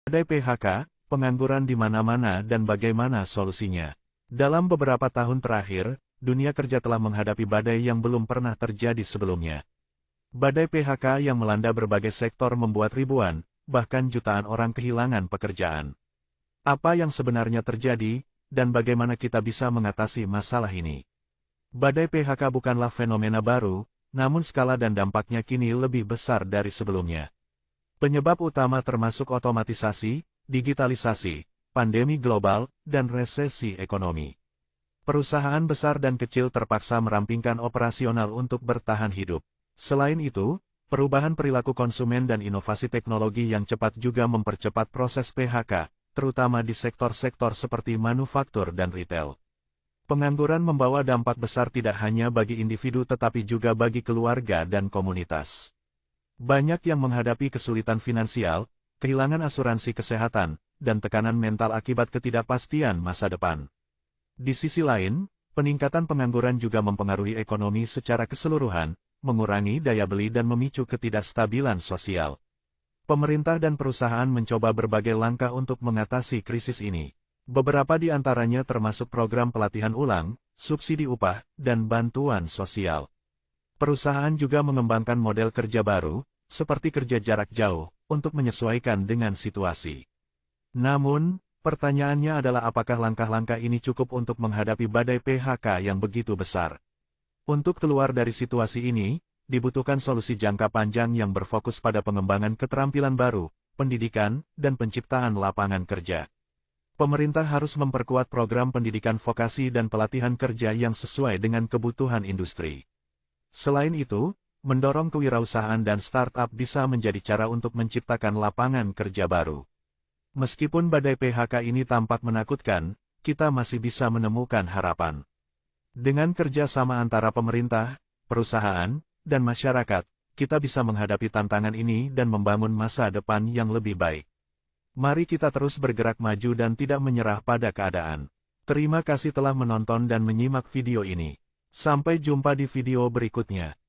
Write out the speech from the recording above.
Badai PHK, pengangguran di mana-mana dan bagaimana solusinya. Dalam beberapa tahun terakhir, dunia kerja telah menghadapi badai yang belum pernah terjadi sebelumnya. Badai PHK yang melanda berbagai sektor membuat ribuan, bahkan jutaan orang kehilangan pekerjaan. Apa yang sebenarnya terjadi, dan bagaimana kita bisa mengatasi masalah ini? Badai PHK bukanlah fenomena baru, namun skala dan dampaknya kini lebih besar dari sebelumnya. Penyebab utama termasuk otomatisasi, digitalisasi, pandemi global, dan resesi ekonomi. Perusahaan besar dan kecil terpaksa merampingkan operasional untuk bertahan hidup. Selain itu, perubahan perilaku konsumen dan inovasi teknologi yang cepat juga mempercepat proses PHK, terutama di sektor-sektor seperti manufaktur dan retail. Pengangguran membawa dampak besar tidak hanya bagi individu tetapi juga bagi keluarga dan komunitas. Banyak yang menghadapi kesulitan finansial, kehilangan asuransi kesehatan, dan tekanan mental akibat ketidakpastian masa depan. Di sisi lain, peningkatan pengangguran juga mempengaruhi ekonomi secara keseluruhan, mengurangi daya beli dan memicu ketidakstabilan sosial. Pemerintah dan perusahaan mencoba berbagai langkah untuk mengatasi krisis ini. Beberapa di antaranya termasuk program pelatihan ulang, subsidi upah, dan bantuan sosial. Perusahaan juga mengembangkan model kerja baru, seperti kerja jarak jauh, untuk menyesuaikan dengan situasi. Namun, pertanyaannya adalah apakah langkah-langkah ini cukup untuk menghadapi badai PHK yang begitu besar? Untuk keluar dari situasi ini, dibutuhkan solusi jangka panjang yang berfokus pada pengembangan keterampilan baru, pendidikan, dan penciptaan lapangan kerja. Pemerintah harus memperkuat program pendidikan vokasi dan pelatihan kerja yang sesuai dengan kebutuhan industri. Selain itu, mendorong kewirausahaan dan startup bisa menjadi cara untuk menciptakan lapangan kerja baru. Meskipun badai PHK ini tampak menakutkan, kita masih bisa menemukan harapan. Dengan kerjasama antara pemerintah, perusahaan, dan masyarakat, kita bisa menghadapi tantangan ini dan membangun masa depan yang lebih baik. Mari kita terus bergerak maju dan tidak menyerah pada keadaan. Terima kasih telah menonton dan menyimak video ini. Sampai jumpa di video berikutnya.